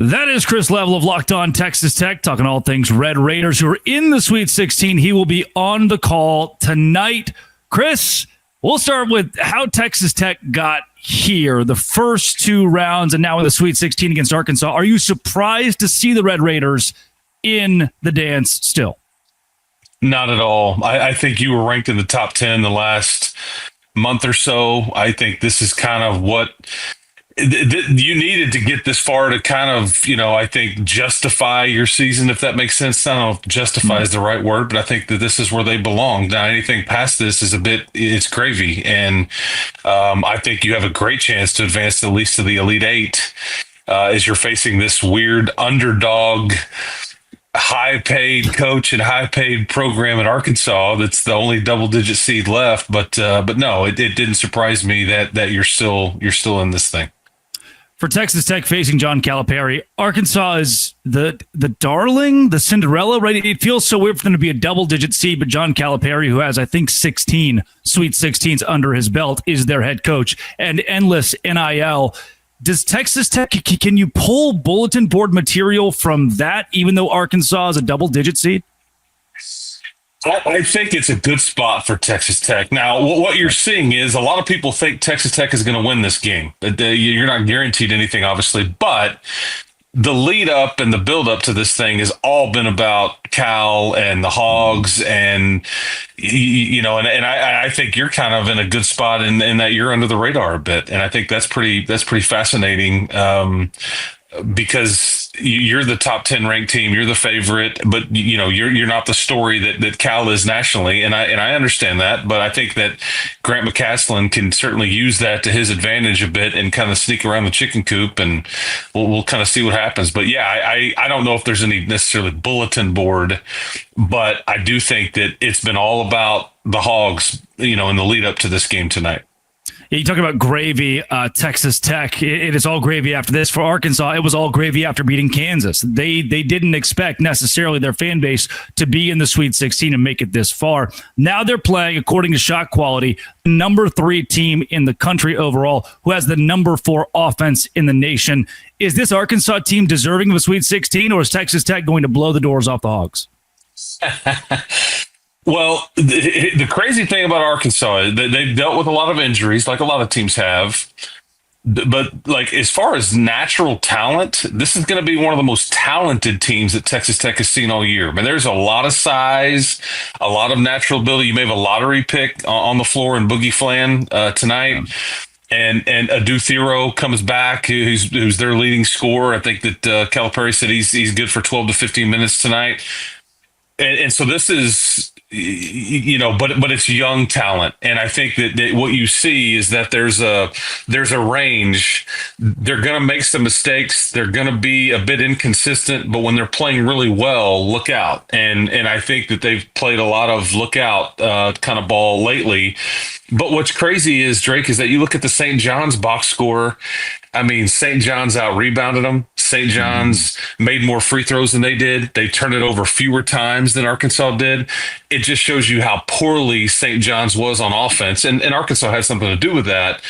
That is Chris Level of Locked On Texas Tech, talking all things Red Raiders who are in the Sweet 16. He will be on the call tonight. Chris, we'll start with how Texas Tech got here, the first two rounds, and now in the Sweet 16 against Arkansas. Are you surprised to see the Red Raiders in the dance still? Not at all. I think you were ranked in the top 10 the last month or so. I think this is kind of what you needed to get this far to kind of, I think justify your season, if that makes sense. I don't know if justify is the right word, but I think that this is where they belong. Now, anything past this is it's gravy. And I think you have a great chance to advance at least to the Elite Eight as you're facing this weird underdog, high-paid coach and high-paid program at Arkansas. That's the only double-digit seed left. But no, it didn't surprise me that you're still in this thing. For Texas Tech facing John Calipari, Arkansas is the darling, the Cinderella, right? It feels so weird for them to be a double-digit seed, but John Calipari, who has, I think, 16 Sweet 16s under his belt, is their head coach, and endless NIL. Does Texas Tech, can you pull bulletin board material from that, even though Arkansas is a double-digit seed? I think it's a good spot for Texas Tech. Now, what you're seeing is a lot of people think Texas Tech is going to win this game. You're not guaranteed anything, obviously, but the lead up and the build up to this thing has all been about Cal and the Hogs, and I think you're kind of in a good spot in that you're under the radar a bit, and I think that's pretty fascinating. Because you're the top 10 ranked team, you're the favorite, but you're not the story that Cal is nationally, and I understand that, but I think that Grant McCaslin can certainly use that to his advantage a bit and kind of sneak around the chicken coop, and we'll kind of see what happens. But yeah, I don't know if there's any necessarily bulletin board, but I do think that it's been all about the Hogs, in the lead up to this game tonight. Yeah, you talk about gravy, Texas Tech. It is all gravy after this. For Arkansas, it was all gravy after beating Kansas. They didn't expect necessarily their fan base to be in the Sweet 16 and make it this far. Now they're playing, according to Shot Quality, number 3 team in the country overall, who has the number 4 offense in the nation. Is this Arkansas team deserving of a Sweet 16, or is Texas Tech going to blow the doors off the Hogs? Well, the crazy thing about Arkansas is that they've dealt with a lot of injuries, like a lot of teams have. But like as far as natural talent, this is going to be one of the most talented teams that Texas Tech has seen all year. I mean, there's a lot of size, a lot of natural ability. You may have a lottery pick on the floor in Boogie Flan tonight. And Adu Thero comes back, who's their leading scorer. I think that Calipari said he's good for 12 to 15 minutes tonight. And so this is, but it's young talent. And I think that what you see is that there's a range. They're going to make some mistakes. They're going to be a bit inconsistent, but when they're playing really well, look out. And I think that they've played a lot of look out kind of ball lately. But what's crazy is, Drake, is that you look at the St. John's box score. I mean, St. John's out-rebounded them. St. John's made more free throws than they did. They turned it over fewer times than Arkansas did. It just shows you how poorly St. John's was on offense, and Arkansas had something to do with that.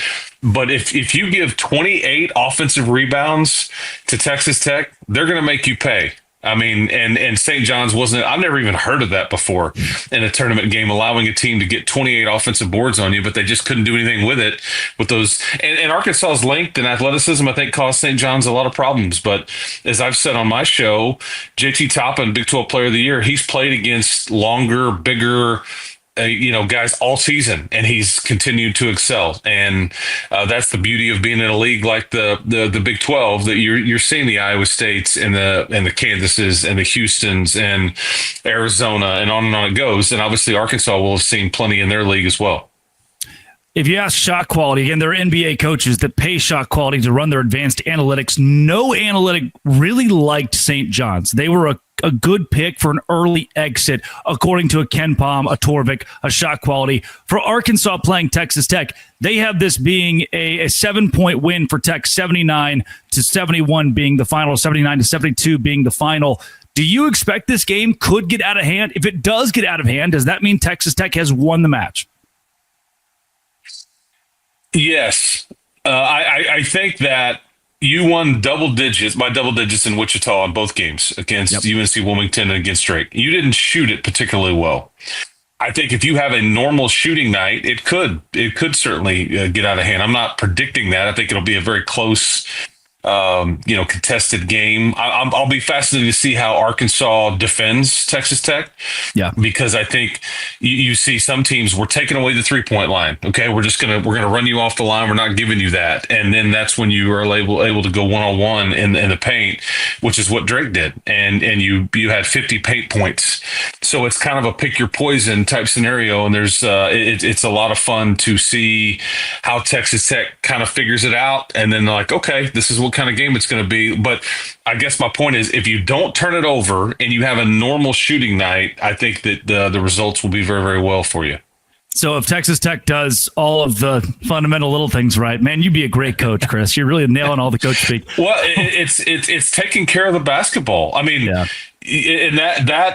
But if you give 28 offensive rebounds to Texas Tech, they're going to make you pay. I mean, and St. John's wasn't, I've never even heard of that before in a tournament game, allowing a team to get 28 offensive boards on you, but they just couldn't do anything with it with those. And Arkansas's length and athleticism, I think, caused St. John's a lot of problems. But as I've said on my show, JT Toppin, Big 12 Player of the Year, he's played against longer, bigger, guys all season, and he's continued to excel. And that's the beauty of being in a league like the Big 12, that you're seeing the Iowa States and the Kansases and the Houstons and Arizona and on it goes. And obviously Arkansas will have seen plenty in their league as well. If you ask Shot Quality, again, there are NBA coaches that pay Shot Quality to run their advanced analytics. No analytic really liked St. John's. They were a good pick for an early exit, according to a Ken Palm, a Torvik, a Shot Quality. For Arkansas playing Texas Tech, they have this being a 7-point win for Tech, 79-71 being the final, 79-72 being the final. Do you expect this game could get out of hand? If it does get out of hand, does that mean Texas Tech has won the match? Yes. I think that You won by double digits in Wichita in both games against UNC Wilmington and against Drake. You didn't shoot it particularly well. I think if you have a normal shooting night, it could certainly get out of hand. I'm not predicting that. I think it'll be a very close, contested game. I'll be fascinated to see how Arkansas defends Texas Tech. Yeah, because I think you see some teams, we're taking away the 3-point line. Okay, we're gonna run you off the line. We're not giving you that, and then that's when you are able to go 1-on-1 in the paint, which is what Drake did, and you had 50 paint points. So it's kind of a pick your poison type scenario, and there's it's a lot of fun to see how Texas Tech kind of figures it out, and then they're like, okay, this is what kind of game it's going to be. But I guess my point is, if you don't turn it over and you have a normal shooting night, I think that the results will be very, very well for you. So if Texas Tech does all of the fundamental little things right, man, you'd be a great coach, Chris. You're really nailing all the coach speak. Well, it's taking care of the basketball. I mean, yeah. And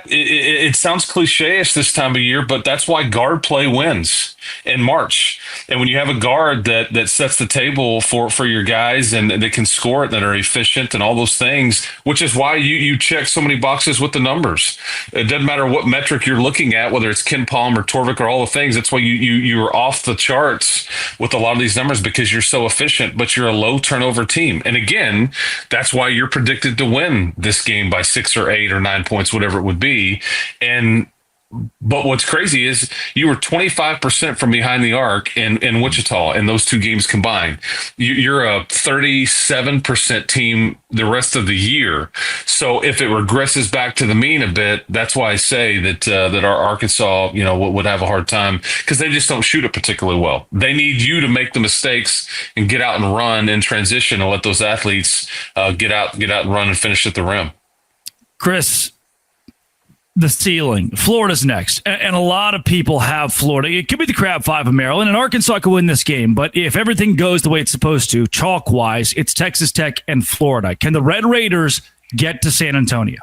it sounds cliche-ish this time of year, but that's why guard play wins in March. And when you have a guard that sets the table for your guys and they can score it, that are efficient and all those things, which is why you check so many boxes with the numbers. It doesn't matter what metric you're looking at, whether it's Ken Palm or Torvik or all the things. That's why you're off the charts with a lot of these numbers, because you're so efficient, but you're a low turnover team. And again, that's why you're predicted to win this game by 6 or 8 or 9 points, whatever it would be. But what's crazy is you were 25% from behind the arc in Wichita in those two games combined. You're a 37% team the rest of the year. So if it regresses back to the mean a bit, that's why I say that our Arkansas, would have a hard time, because they just don't shoot it particularly well. They need you to make the mistakes and get out and run in transition and let those athletes get out and run and finish at the rim. Chris, the ceiling. Florida's next. And a lot of people have Florida. It could be the Crab Five of Maryland, and Arkansas could win this game. But if everything goes the way it's supposed to, chalk-wise, it's Texas Tech and Florida. Can the Red Raiders get to San Antonio?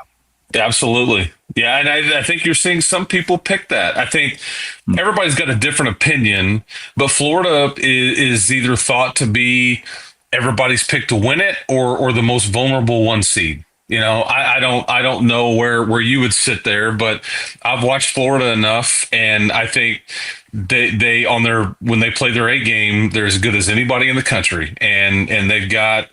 Absolutely. Yeah, and I think you're seeing some people pick that. I think everybody's got a different opinion, but Florida is either thought to be everybody's pick to win it or the most vulnerable one seed. I don't know where you would sit there, but I've watched Florida enough, and I think they when they play their A game, they're as good as anybody in the country, and they've got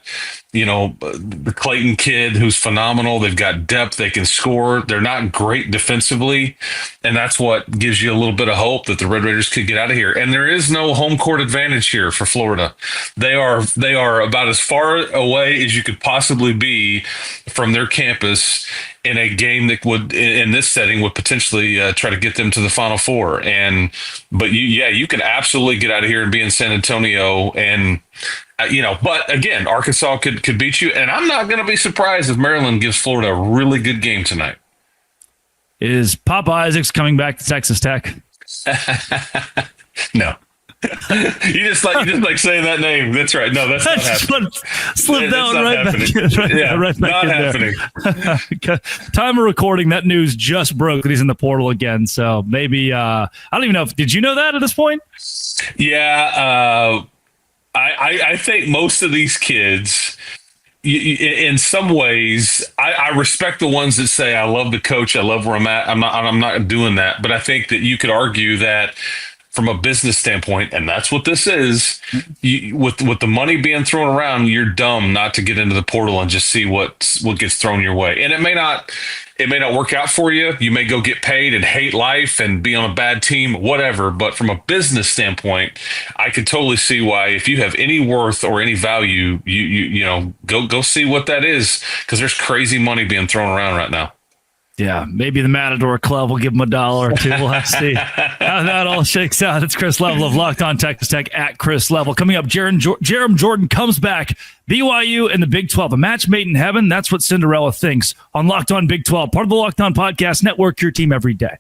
the Clayton kid who's phenomenal. They've got depth. They can score. They're not great defensively, and that's what gives you a little bit of hope that the Red Raiders could get out of here. And there is no home court advantage here for Florida. They are about as far away as you could possibly be from their campus in a game that would, in this setting, would potentially try to get them to the Final Four. But you can absolutely get out of here and be in San Antonio, and but again, Arkansas could beat you, and I'm not going to be surprised if Maryland gives Florida a really good game tonight. Is Papa Isaacs coming back to Texas Tech? No. you just like saying that name. That's right. No, that's not happening. Slip down right back. Not happening. Time of recording, that news just broke that he's in the portal again. So maybe I don't even know. Did you know that at this point? Yeah. I think most of these kids, in some ways, I respect the ones that say, I love the coach, I love where I'm at. I'm not doing that. But I think that you could argue that from a business standpoint, and that's what this is, with the money being thrown around, you're dumb not to get into the portal and just see what gets thrown your way. And it may not work out for you. You may go get paid and hate life and be on a bad team, whatever. But from a business standpoint, I could totally see why, if you have any worth or any value, you go see what that is, because there's crazy money being thrown around right now. Yeah, maybe the Matador Club will give him $1 or $2. We'll have to see how that all shakes out. It's Chris Level of Locked On Texas Tech at Chris Level. Coming up, Jerem Jordan comes back. BYU and the Big 12, a match made in heaven. That's what Cinderella thinks on Locked On Big 12, part of the Locked On Podcast Network, your team every day.